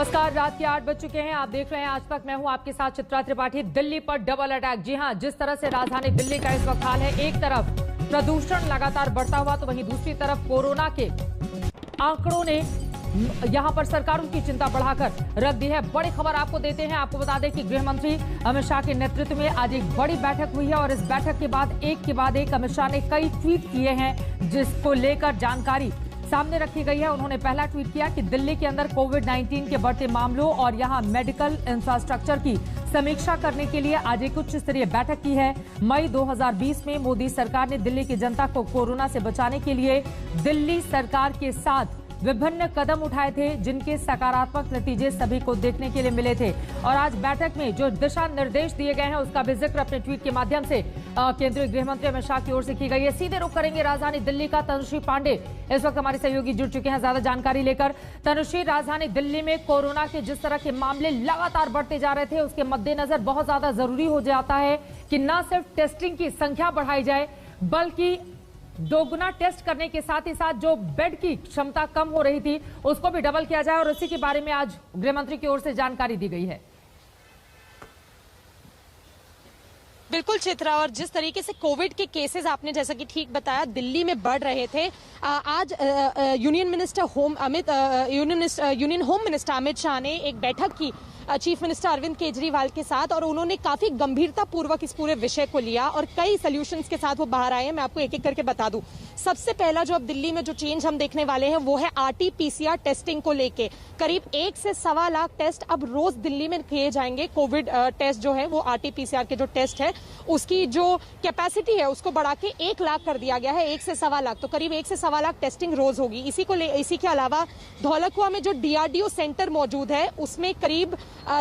नमस्कार, रात के 8 बज चुके हैं। आप देख रहे हैं आज तक। मैं हूं आपके साथ चित्रा त्रिपाठी। दिल्ली पर डबल अटैक। जी हां, जिस तरह से राजधानी दिल्ली का इस वक्त हाल है, एक तरफ प्रदूषण लगातार बढ़ता हुआ तो वहीं दूसरी तरफ कोरोना के आंकड़ों ने यहां पर सरकारों की चिंता बढ़ाकर रख दी है। बड़ी खबर आपको देते हैं। आपको बता दें कि गृह मंत्री अमित शाह के नेतृत्व में आज एक बड़ी बैठक हुई है और इस बैठक के बाद एक अमित शाह ने कई ट्वीट किए हैं जिसको लेकर जानकारी सामने रखी गई है। उन्होंने पहला ट्वीट किया कि दिल्ली के अंदर कोविड-19 के बढ़ते मामलों और यहां मेडिकल इंफ्रास्ट्रक्चर की समीक्षा करने के लिए आज एक उच्च स्तरीय बैठक की है। मई 2020 में मोदी सरकार ने दिल्ली की जनता को कोरोना से बचाने के लिए दिल्ली सरकार के साथ विभिन्न कदम उठाए थे जिनके सकारात्मक नतीजे सभी को देखने के लिए मिले थे। और आज बैठक में जो दिशा निर्देश दिए गए हैं उसका भी जिक्र अपने ट्वीट के माध्यम से केंद्रीय गृह मंत्री अमित शाह की ओर से की गई है। सीधे रुख करेंगे राजधानी दिल्ली का। तनुश्री पांडे इस वक्त हमारे सहयोगी जुड़ चुके हैं ज्यादा जानकारी लेकर। तनुश्री, राजधानी दिल्ली में कोरोना के जिस तरह के मामले लगातार बढ़ते जा रहे थे उसके मद्देनजर बहुत ज्यादा जरूरी हो जाता है कि न सिर्फ टेस्टिंग की संख्या बढ़ाई जाए बल्कि दोगुना टेस्ट करने के साथ ही साथ जो बेड की क्षमता कम हो रही थी उसको भी डबल किया जाए और इसी के बारे में आज गृह मंत्री की ओर से जानकारी दी गई है। बिल्कुल चित्रा, और जिस तरीके से कोविड के केसेस आपने जैसा कि ठीक बताया दिल्ली में बढ़ रहे थे, आज union home minister Amit Shah ने एक बैठक की चीफ मिनिस्टर अरविंद केजरीवाल के साथ और उन्होंने काफी गंभीरता पूर्वक इस पूरे विषय को लिया और कई सॉल्यूशंस के साथ वो बाहर आए हैं। मैं आपको एक एक करके बता दूं। सबसे पहला जो अब दिल्ली में जो चेंज हम देखने वाले हैं वो है आरटी-पीसीआर टेस्टिंग को लेके। करीब 1 से सवा लाख टेस्ट अब रोज दिल्ली में किए जाएंगे। कोविड टेस्ट जो है वो आरटी-पीसीआर के जो टेस्ट है उसकी जो कैपेसिटी है उसको बढ़ा के 1 लाख कर दिया गया है। 1 से सवा लाख, तो करीब 1 से सवा लाख टेस्टिंग रोज होगी। इसी के अलावा धौलकुआ में जो डीआरडीओ सेंटर मौजूद है उसमें करीब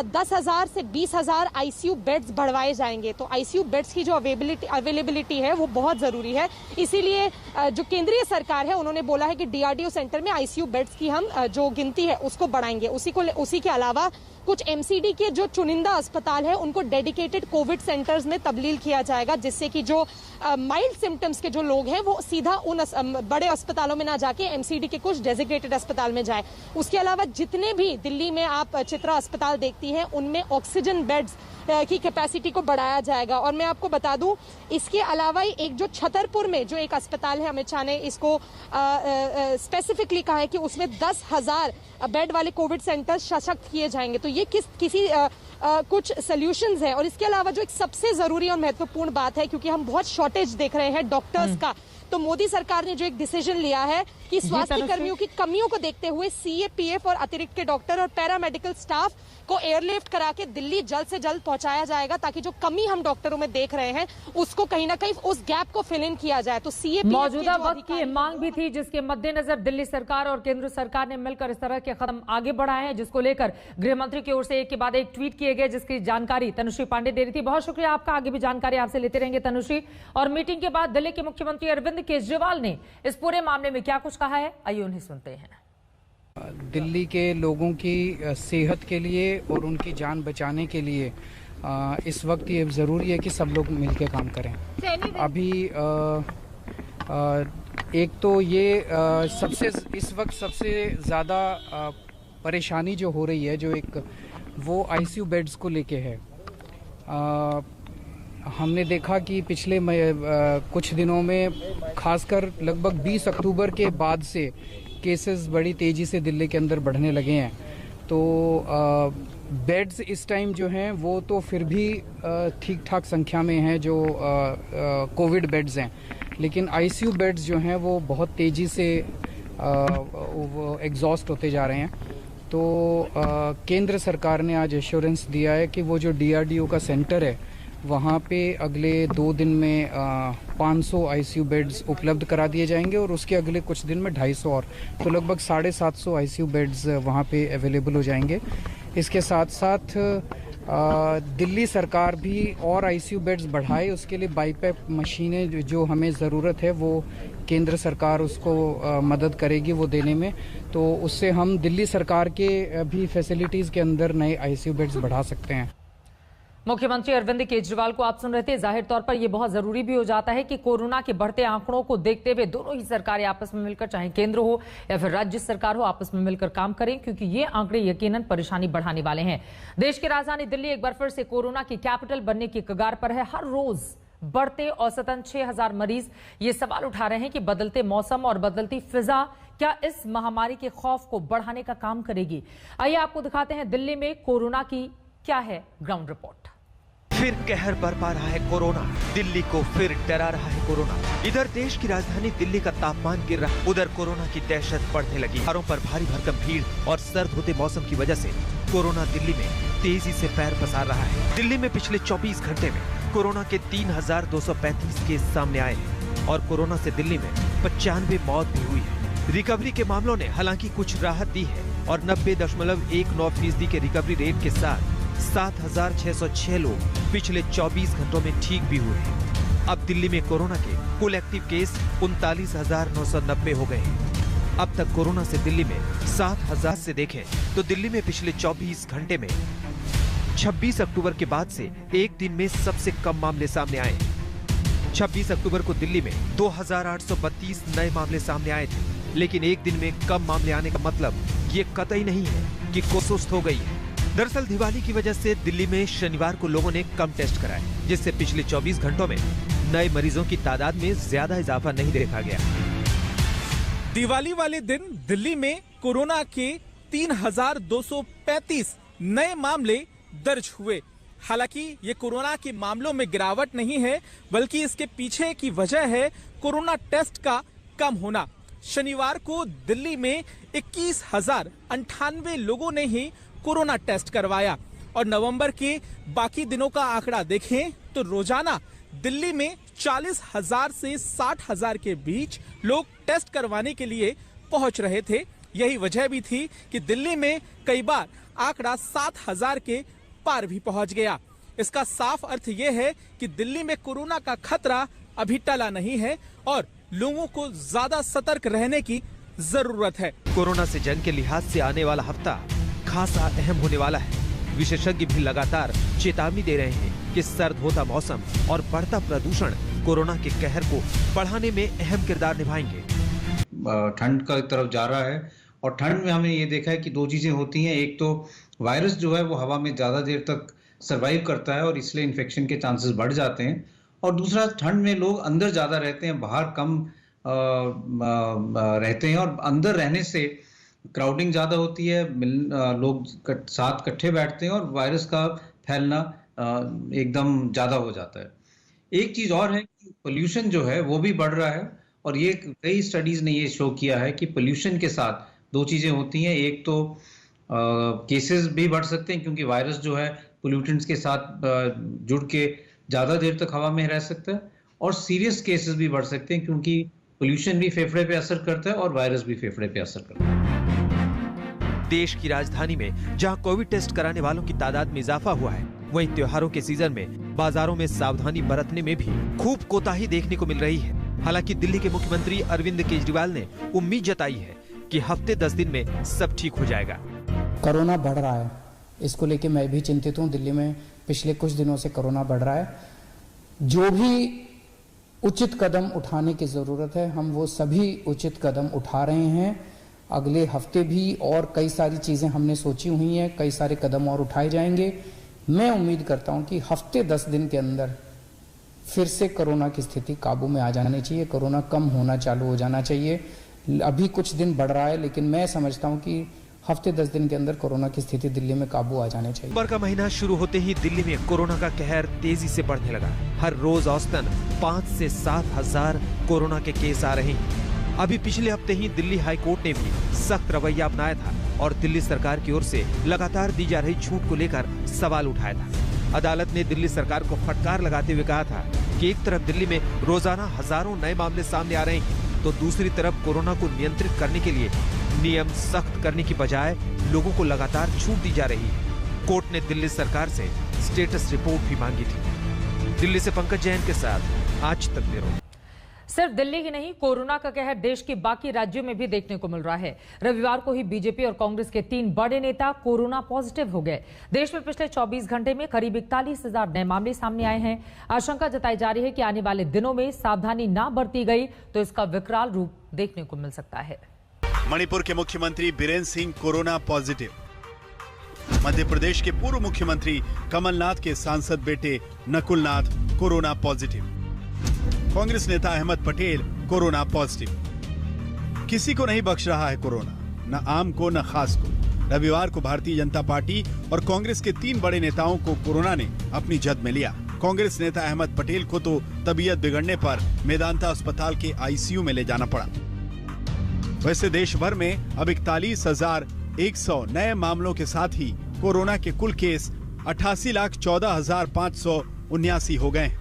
10,000 से 20,000 आईसीयू बेड्स बढ़वाए जाएंगे। तो आईसीयू बेड्स की जो अवेलेबिलिटी है वो बहुत जरूरी है। इसीलिए जो केंद्रीय सरकार है उन्होंने बोला है कि डीआरडीओ सेंटर में आईसीयू बेड्स की हम जो गिनती है उसको बढ़ाएंगे। उसी के अलावा कुछ एमसीडी के जो चुनिंदा अस्पताल है उनको डेडिकेटेड कोविड सेंटर्स में तब्दील किया जाएगा जिससे कि जो माइल्ड सिम्टम्स के जो लोग हैं वो सीधा उन बड़े अस्पतालों में ना जाके एमसीडी के कुछ डेजिग्नेटेड अस्पताल में जाए। उसके अलावा जितने भी दिल्ली में आप चित्रा अस्पताल देखती हैं उनमें ऑक्सीजन बेड्स की कैपेसिटी को बढ़ाया जाएगा। और मैं आपको बता दूं इसके अलावा एक जो छतरपुर में जो एक अस्पताल है, अमित शाह ने इसको स्पेसिफिकली कहा है कि उसमें 10,000 बेड वाले कोविड सेंटर सशक्त किए जाएंगे। तो ये कुछ सॉल्यूशंस हैं। और इसके अलावा जो एक सबसे जरूरी और महत्वपूर्ण बात है, क्योंकि हम बहुत शॉर्टेज देख रहे हैं डॉक्टर्स का, तो मोदी सरकार ने जो एक डिसीजन लिया है कि स्वास्थ्य कर्मियों की कमियों को देखते हुए सीएपीएफ और अतिरिक्त के डॉक्टर और पैरामेडिकल स्टाफ को एयरलिफ्ट करा के दिल्ली जल्द से जल्द पहुंचाया जाएगा ताकि जो कमी हम डॉक्टरों में देख रहे हैं उसको कहीं ना कहीं उस गैप को फिल इन किया जाए। तो सीएपीएफ मौजूदा वक्त की मांग भी थी जिसके मद्देनजर दिल्ली सरकार और केंद्र सरकार ने मिलकर इस तरह के कदम आगे बढ़ाए हैं जिसको लेकर गृह मंत्री की ओर से एक के बाद एक ट्वीट किए गए जिसकी जानकारी तनुश्री पांडे दे रही थी। बहुत शुक्रिया आपका। आगे भी जानकारी आपसे लेते रहेंगे तनुश्री। और मीटिंग के बाद दिल्ली के मुख्यमंत्री अरविंद केजरीवाल ने इस पूरे मामले में क्या कुछ कहा है, आइए उन्हें सुनते हैं। दिल्ली के लोगों की सेहत के लिए और उनकी जान बचाने के लिए इस वक्त ये ज़रूरी है कि सब लोग मिलकर काम करें। अभी एक तो ये इस वक्त सबसे ज़्यादा परेशानी जो हो रही है वो आईसीयू बेड्स को लेके है। हमने देखा कि पिछले कुछ दिनों में खासकर लगभग 20 अक्टूबर के बाद से केसेस बड़ी तेज़ी से दिल्ली के अंदर बढ़ने लगे हैं। तो बेड्स इस टाइम जो हैं वो तो फिर भी ठीक ठाक संख्या में हैं जो कोविड बेड्स हैं, लेकिन आईसीयू बेड्स जो हैं वो बहुत तेज़ी से एग्जॉस्ट होते जा रहे हैं। तो केंद्र सरकार ने आज एश्योरेंस दिया है कि वो जो डीआरडीओ का सेंटर है वहाँ पे अगले 2 दिन में 500 आईसीयू बेड्स उपलब्ध करा दिए जाएंगे और उसके अगले कुछ दिन में 250 और, तो लगभग 750 आईसीयू बेड्स वहाँ पे अवेलेबल हो जाएंगे। इसके साथ साथ दिल्ली सरकार भी और आईसीयू बेड्स बढ़ाए, उसके लिए बाईपैप मशीनें जो हमें ज़रूरत है वो केंद्र सरकार उसको मदद करेगी वो देने में। तो उससे हम दिल्ली सरकार के भी फैसिलिटीज़ के अंदर नए आईसीयू बेड्स बढ़ा सकते हैं। मुख्यमंत्री अरविंद केजरीवाल को आप सुन रहे थे। जाहिर तौर पर यह बहुत जरूरी भी हो जाता है कि कोरोना के बढ़ते आंकड़ों को देखते हुए दोनों ही सरकारें आपस में मिलकर, चाहे केंद्र हो या फिर राज्य सरकार हो, आपस में मिलकर काम करें, क्योंकि ये आंकड़े यकीनन परेशानी बढ़ाने वाले हैं। देश की राजधानी दिल्ली एक बार फिर से कोरोना की कैपिटल बनने की कगार पर है। हर रोज बढ़ते औसतन 6000 मरीज ये सवाल उठा रहे हैं कि बदलते मौसम और बदलती फिजा क्या इस महामारी के खौफ को बढ़ाने का काम करेगी। आइए आपको दिखाते हैं दिल्ली में कोरोना की क्या है ग्राउंड रिपोर्ट। फिर कहर बरपा रहा है कोरोना, दिल्ली को फिर डरा रहा है कोरोना। इधर देश की राजधानी दिल्ली का तापमान गिर रहा, उधर कोरोना की दहशत बढ़ने लगी। घरों पर भारी भरकम भीड़ और सर्द होते मौसम की वजह से कोरोना दिल्ली में तेजी से पैर पसार रहा है। दिल्ली में पिछले 24 घंटे में कोरोना के 3235 केस सामने आए हैं और कोरोना से दिल्ली में 95 मौत भी हुई है। रिकवरी के मामलों ने हालांकि कुछ राहत दी है और 90.19% के रिकवरी रेट के साथ 7606 लोग पिछले 24 घंटों में ठीक भी हुए हैं। अब दिल्ली में कोरोना के कुल एक्टिव केस 39,990 हो गए हैं। अब तक कोरोना से दिल्ली में 7,000 से देखें तो दिल्ली में पिछले 24 घंटे में 26 अक्टूबर के बाद से एक दिन में सबसे कम मामले सामने आए। 26 अक्टूबर को दिल्ली में 2,832 नए मामले सामने आए थे, लेकिन एक दिन में कम मामले आने का मतलब ये कतई नहीं है कि कोरोना सुस्त हो गई है। दरअसल दिवाली की वजह से दिल्ली में शनिवार को लोगों ने कम टेस्ट कराए, जिससे पिछले 24 घंटों में नए मरीजों की तादाद में ज्यादा इजाफा नहीं देखा गया। दिवाली वाले दिन दिल्ली में कोरोना के 3,235 नए मामले दर्ज हुए। हालांकि ये कोरोना के मामलों में गिरावट नहीं है, बल्कि इसके पीछे की वजह है कोरोना टेस्ट का कम होना। शनिवार को दिल्ली में 21,098 लोगों ने ही कोरोना टेस्ट करवाया और नवंबर के बाकी दिनों का आंकड़ा देखें तो रोजाना दिल्ली में 40,000 से 60,000 के बीच लोग टेस्ट करवाने के लिए पहुंच रहे थे। यही वजह भी थी कि दिल्ली में कई बार आंकड़ा 7,000 के पार भी पहुंच गया। इसका साफ अर्थ यह है कि दिल्ली में कोरोना का खतरा अभी टला नहीं है और लोगों को ज्यादा सतर्क रहने की जरूरत है। कोरोना से जंग के लिहाज से आने वाला हफ्ता खासा अहम होने वाला है। विशेषज्ञ भी लगातार चेतावनी दे रहे हैं कि सर्द होता मौसम और बढ़ता प्रदूषण कोरोना के कहर को बढ़ाने में अहम किरदार निभाएंगे। ठंड का तरफ जा रहा है और ठंड में हमने ये देखा है कि दो चीजें होती हैं। एक तो वायरस जो है वो हवा में ज्यादा देर तक सरवाइव करता है और इसलिए इन्फेक्शन के चांसेस बढ़ जाते हैं, और दूसरा ठंड में लोग अंदर ज्यादा रहते हैं, बाहर कम रहते हैं, और अंदर रहने से क्राउडिंग ज्यादा होती है, लोग साथ इकट्ठे बैठते हैं और वायरस का फैलना एकदम ज्यादा हो जाता है। एक चीज और है कि पोल्यूशन जो है वो भी बढ़ रहा है, और ये कई स्टडीज ने ये शो किया है कि पोल्यूशन के साथ दो चीजें होती हैं। एक तो केसेस भी बढ़ सकते हैं क्योंकि वायरस जो है पोल्यूटेंट्स के साथ जुड़ के ज्यादा देर तक हवा में रह सकता है, और सीरियस केसेस भी बढ़ सकते हैं क्योंकि पोल्यूशन भी फेफड़े पे असर करता है और वायरस भी फेफड़े पे असर करता है। देश की राजधानी में जहां कोविड टेस्ट कराने वालों की तादाद में इजाफा हुआ है, वहीं त्योहारों के सीजन में बाजारों में सावधानी बरतने में भी खूब कोताही देखने को मिल रही है। हालांकि दिल्ली के मुख्यमंत्री अरविंद केजरीवाल ने उम्मीद जताई है कि हफ्ते 10 दिन में सब ठीक हो जाएगा। कोरोना बढ़ रहा है, इसको लेके मैं भी चिंतित हूँ। दिल्ली में पिछले कुछ दिनों से कोरोना बढ़ रहा है। जो भी उचित कदम उठाने की जरूरत है, हम वो सभी उचित कदम उठा रहे हैं। अगले हफ्ते भी और कई सारी चीजें हमने सोची हुई हैं, कई सारे कदम और उठाए जाएंगे। मैं उम्मीद करता हूं कि हफ्ते 10 दिन के अंदर फिर से कोरोना की स्थिति काबू में आ जानी चाहिए, कोरोना कम होना चालू हो जाना चाहिए। अभी कुछ दिन बढ़ रहा है, लेकिन मैं समझता हूं कि हफ्ते 10 दिन के अंदर कोरोना की स्थिति दिल्ली में काबू आ जाने चाहिए। नवंबर का महीना शुरू होते ही दिल्ली में कोरोना का कहर तेजी से बढ़ने लगा। हर रोज औसतन 5 से 7,000 कोरोना के केस आ रहे हैं। अभी पिछले हफ्ते ही दिल्ली हाई कोर्ट ने भी सख्त रवैया अपनाया था और दिल्ली सरकार की ओर से लगातार दी जा रही छूट को लेकर सवाल उठाया था। अदालत ने दिल्ली सरकार को फटकार लगाते हुए कहा था कि एक तरफ दिल्ली में रोजाना हजारों नए मामले सामने आ रहे हैं, तो दूसरी तरफ कोरोना को नियंत्रित करने के लिए नियम सख्त करने की बजाय लोगों को लगातार छूट दी जा रही है। कोर्ट ने दिल्ली सरकार से स्टेटस रिपोर्ट भी मांगी थी। दिल्ली से पंकज जैन के साथ आज तक ब्यूरो। सिर्फ दिल्ली ही नहीं, कोरोना का कहर देश के बाकी राज्यों में भी देखने को मिल रहा है। रविवार को ही बीजेपी और कांग्रेस के 3 बड़े नेता कोरोना पॉजिटिव हो गए। देश में पिछले 24 घंटे में करीब 41,000 नए मामले सामने आए हैं। आशंका जताई जा रही है कि आने वाले दिनों में सावधानी ना बरती गई तो इसका विकराल रूप देखने को मिल सकता है। मणिपुर के मुख्यमंत्री बीरेन सिंह कोरोना पॉजिटिव। मध्य प्रदेश के पूर्व मुख्यमंत्री कमलनाथ के सांसद बेटे नकुलनाथ कोरोना पॉजिटिव। कांग्रेस नेता अहमद पटेल कोरोना पॉजिटिव। किसी को नहीं बख्श रहा है कोरोना, न आम को न खास को। रविवार को भारतीय जनता पार्टी और कांग्रेस के 3 बड़े नेताओं को कोरोना ने अपनी जद में लिया। कांग्रेस नेता अहमद पटेल को तो तबीयत बिगड़ने पर मेदांता अस्पताल के आईसीयू में ले जाना पड़ा। वैसे देश भर में अब 41,100 नए मामलों के साथ ही कोरोना के कुल केस 88,14,579 हो गए।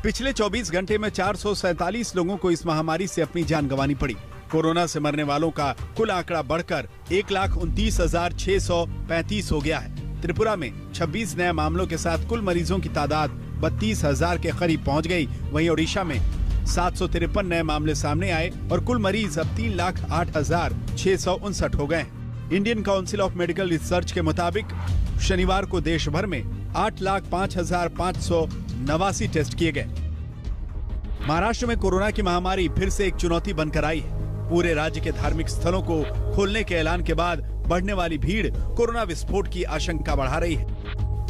पिछले 24 घंटे में 447 लोगों को इस महामारी से अपनी जान गंवानी पड़ी। कोरोना से मरने वालों का कुल आंकड़ा बढ़कर 1,29,635 हो गया है। त्रिपुरा में 26 नए मामलों के साथ कुल मरीजों की तादाद 32,000 के करीब पहुंच गई। वहीं ओडिशा में 753 नए मामले सामने आए और कुल मरीज अब 3,08,659 हो गए। Indian council of medical research के मुताबिक शनिवार को देश भर में 8,05,589 टेस्ट किए गए। महाराष्ट्र में कोरोना की महामारी फिर से एक चुनौती बनकर आई है। पूरे राज्य के धार्मिक स्थलों को खोलने के ऐलान के बाद बढ़ने वाली भीड़ कोरोना विस्फोट की आशंका बढ़ा रही है।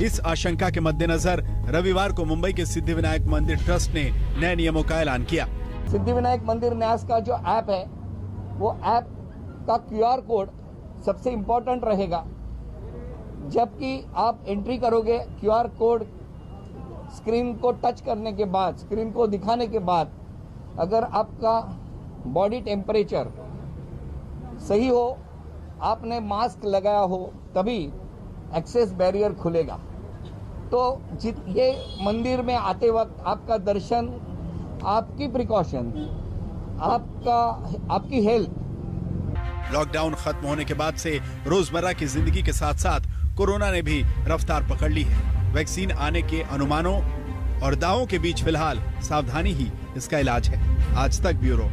इस आशंका के मद्देनजर रविवार को मुंबई के सिद्धिविनायक मंदिर ट्रस्ट ने नए नियमों का ऐलान किया। सिद्धिविनायक मंदिर न्यास का जो ऐप है, वो ऐप का QR कोड सबसे इम्पोर्टेंट रहेगा। जबकि आप एंट्री करोगे, QR कोड स्क्रीन को टच करने के बाद, स्क्रीन को दिखाने के बाद, अगर आपका बॉडी टेम्परेचर सही हो, आपने मास्क लगाया हो, तभी एक्सेस बैरियर खुलेगा। तो ये मंदिर में आते वक्त आपका दर्शन, आपकी प्रिकॉशन, आपकी हेल्थ। लॉकडाउन खत्म होने के बाद से रोजमर्रा की जिंदगी के साथ साथ कोरोना ने भी रफ्तार पकड़ ली है। वैक्सीन आने के अनुमानों और दावों के बीच फिलहाल सावधानी ही इसका इलाज है। आज तक ब्यूरो।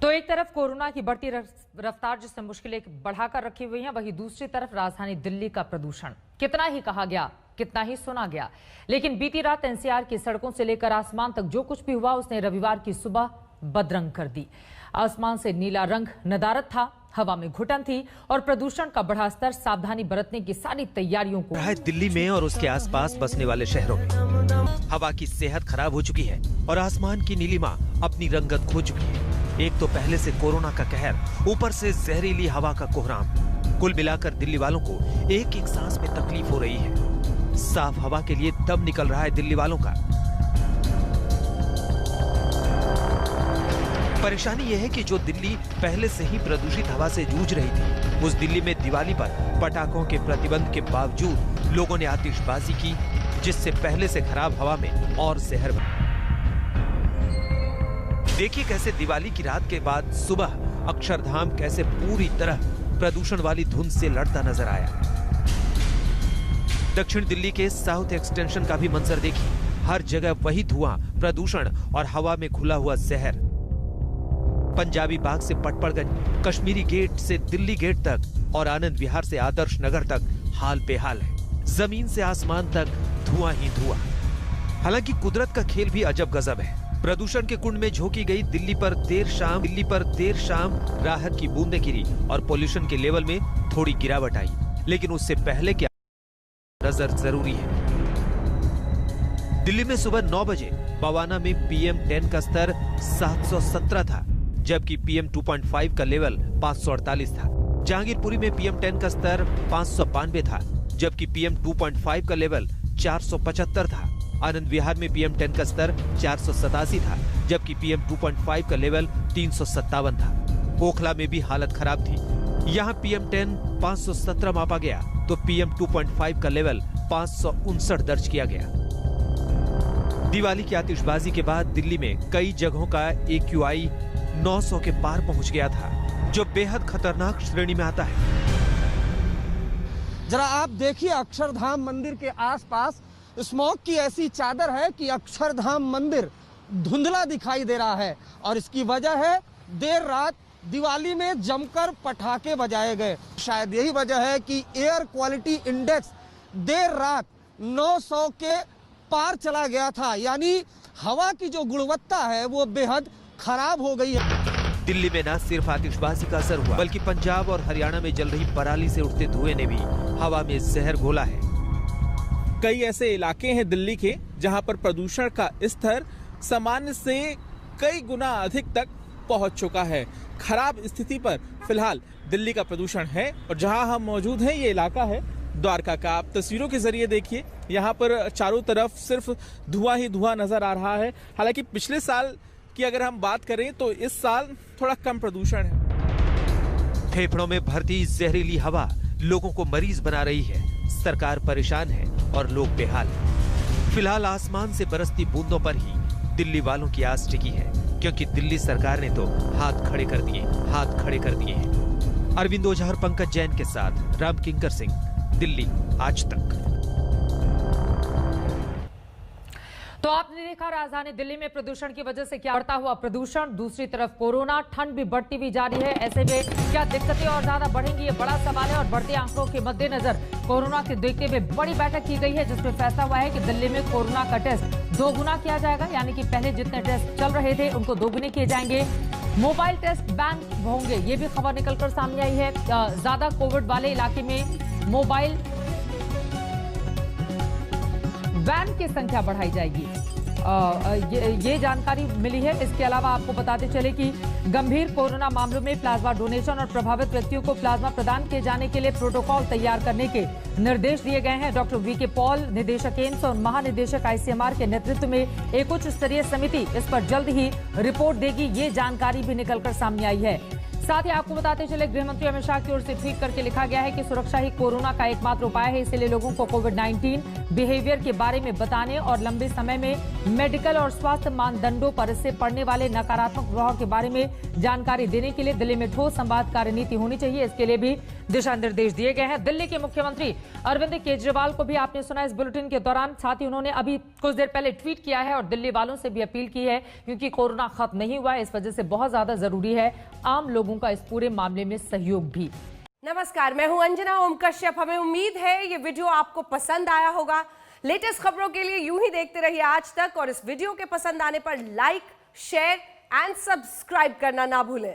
तो एक तरफ कोरोना की बढ़ती रफ्तार जिसने मुश्किलें बढ़ाकर रखी हुई हैं, वहीं दूसरी तरफ राजधानी दिल्ली का प्रदूषण। कितना ही कहा गया, कितना ही सुना गया, लेकिन बीती रात NCR की सड़कों से लेकर आसमान तक जो कुछ भी हुआ उसने रविवार की सुबह बदरंग कर दी। आसमान से नीला रंग नदारद था, हवा में घुटन थी और प्रदूषण का बढ़ा स्तर सावधानी बरतने की सारी तैयारियों को दिल्ली में और उसके आसपास बसने वाले शहरों में हवा की सेहत खराब हो चुकी है और आसमान की नीलिमा अपनी रंगत खो चुकी है। एक तो पहले से कोरोना का कहर, ऊपर से जहरीली हवा का कोहराम। कुल मिलाकर दिल्ली वालों को एक एक सांस में तकलीफ हो रही है। साफ हवा के लिए दम निकल रहा है दिल्ली वालों का। परेशानी यह है कि जो दिल्ली पहले से ही प्रदूषित हवा से जूझ रही थी, उस दिल्ली में दिवाली पर पटाखों के प्रतिबंध के बावजूद लोगों ने आतिशबाजी की, जिससे पहले से खराब हवा में और जहर बना। देखिए कैसे दिवाली की रात के बाद सुबह अक्षरधाम कैसे पूरी तरह प्रदूषण वाली धुंध से लड़ता नजर आया। दक्षिण दिल्ली के साउथ एक्सटेंशन का भी मंजर देखिए। हर जगह वही धुआं, प्रदूषण और हवा में घुला हुआ जहर। पंजाबी बाग से पटपड़गंज, कश्मीरी गेट से दिल्ली गेट तक और आनंद विहार से आदर्श नगर तक हाल बेहाल है। जमीन से आसमान तक धुआं ही धुआं। हालांकि कुदरत का खेल भी अजब गजब है। प्रदूषण के कुंड में झोंकी गई दिल्ली पर देर शाम राहत की बूंदें गिरी और पोल्यूशन के लेवल में थोड़ी गिरावट आई। लेकिन उससे पहले क्या नजर जरूरी है। दिल्ली में सुबह 9 बजे बवाना में PM10 का स्तर 717 था, जबकि PM 2.5 का लेवल 548 था। जहांगीरपुरी में PM10 का स्तर 592 था, जबकि PM 2.5 का लेवल 475 था। आनंद विहार में PM10 का स्तर 487 था, जबकि PM 2.5 का लेवल 357 था। ओखला में भी हालत खराब थी। यहाँ PM10 517 मापा गया तो PM 2.5 का लेवल 559 दर्ज किया गया। दिवाली की आतिशबाजी के बाद दिल्ली में कई जगहों का AQI 900 के पार पहुंच गया था, जो बेहद खतरनाक श्रेणी में आता है। जरा आप देखिए, अक्षरधाम मंदिर के आसपास स्मॉग की ऐसी चादर है कि अक्षरधाम मंदिर धुंधला दिखाई दे रहा है और इसकी वजह है देर रात दिवाली में जमकर पटाखे बजाए गए। शायद यही वजह है कि एयर क्वालिटी इंडेक्स देर रात 900 के पार चला गया था, यानी हवा की जो गुणवत्ता है वो बेहद खराब हो गई है। दिल्ली में न सिर्फ आतिशबाजी का असर हुआ, बल्कि पंजाब और हरियाणा में जल रही पराली से उठते धुएं ने भी हवा में जहर घोला है। कई ऐसे इलाके हैं दिल्ली के जहां पर प्रदूषण का स्तर सामान्य से कई गुना अधिक तक पहुंच चुका है। खराब स्थिति पर फिलहाल दिल्ली का प्रदूषण है और जहां हम मौजूद हैं ये इलाका है द्वारका का। आप तस्वीरों के जरिए देखिए, यहाँ पर चारों तरफ सिर्फ धुआं ही धुआं नजर आ रहा है। हालांकि पिछले साल की अगर हम बात करें तो इस साल थोड़ा कम प्रदूषण है। फेफड़ों में भरती जहरीली हवा लोगों को मरीज बना रही है। सरकार परेशान है और लोग बेहाल हैं। फिलहाल आसमान से बरसती बूंदों पर ही दिल्ली वालों की आस टिकी है, क्योंकि दिल्ली सरकार ने तो हाथ खड़े कर दिए हैं। अरविंद ओझा और पंकज जैन के साथ राम किंकर सिंह, दिल्ली आज तक। तो आपने देखा राजधानी दिल्ली में प्रदूषण की वजह से क्या बढ़ता हुआ प्रदूषण, दूसरी तरफ कोरोना, ठंड भी बढ़ती हुई जा रही है। ऐसे में क्या दिक्कतें और ज्यादा बढ़ेंगी, ये बड़ा सवाल है। और बढ़ते आंकड़ों के मद्देनजर कोरोना के देखते हुए बड़ी बैठक की गई है, जिसमें फैसला हुआ है कि दिल्ली में कोरोना का टेस्ट 2 गुना किया जाएगा, यानी कि पहले जितने टेस्ट चल रहे थे उनको 2 गुने किए जाएंगे। मोबाइल टेस्ट बैन होंगे, ये भी खबर निकलकर सामने आई है। ज्यादा कोविड वाले इलाके में मोबाइल वैन की संख्या बढ़ाई जाएगी, ये जानकारी मिली है। इसके अलावा आपको बताते चले कि गंभीर कोरोना मामलों में प्लाज्मा डोनेशन और प्रभावित व्यक्तियों को प्लाज्मा प्रदान किए जाने के लिए प्रोटोकॉल तैयार करने के निर्देश दिए गए हैं। डॉक्टर वीके पॉल, निदेशक एम्स और महानिदेशक आईसीएमआर के नेतृत्व में एक उच्च स्तरीय समिति इस पर जल्द ही रिपोर्ट देगी, ये जानकारी भी निकलकर सामने आई है। साथ ही आपको बताते चले गृह मंत्री अमित शाह की ओर से ट्वीट करके लिखा गया है कि सुरक्षा ही कोरोना का एकमात्र उपाय है, इसलिए लोगों को कोविड-19 बिहेवियर के बारे में बताने और लंबे समय में मेडिकल और स्वास्थ्य मानदंडों पर इससे पड़ने वाले नकारात्मक प्रभाव के बारे में जानकारी देने के लिए दिल्ली में ठोस संवाद कार्यनीति होनी चाहिए। इसके लिए भी दिशा निर्देश दिए गए हैं। दिल्ली के मुख्यमंत्री अरविंद केजरीवाल को भी आपने सुना इस बुलेटिन के दौरान, साथ ही उन्होंने अभी कुछ देर पहले ट्वीट किया है और दिल्ली वालों से भी अपील की है, क्योंकि कोरोना खत्म नहीं हुआ है, इस वजह से बहुत ज्यादा जरूरी है आम लोगों का इस पूरे मामले में सहयोग भी। नमस्कार, मैं हूं अंजना ओम कश्यप। हमें उम्मीद है ये वीडियो आपको पसंद आया होगा। लेटेस्ट खबरों के लिए यूं ही देखते रहिए आज तक, और इस वीडियो के पसंद आने पर लाइक, शेयर एंड सब्सक्राइब करना ना भूलें।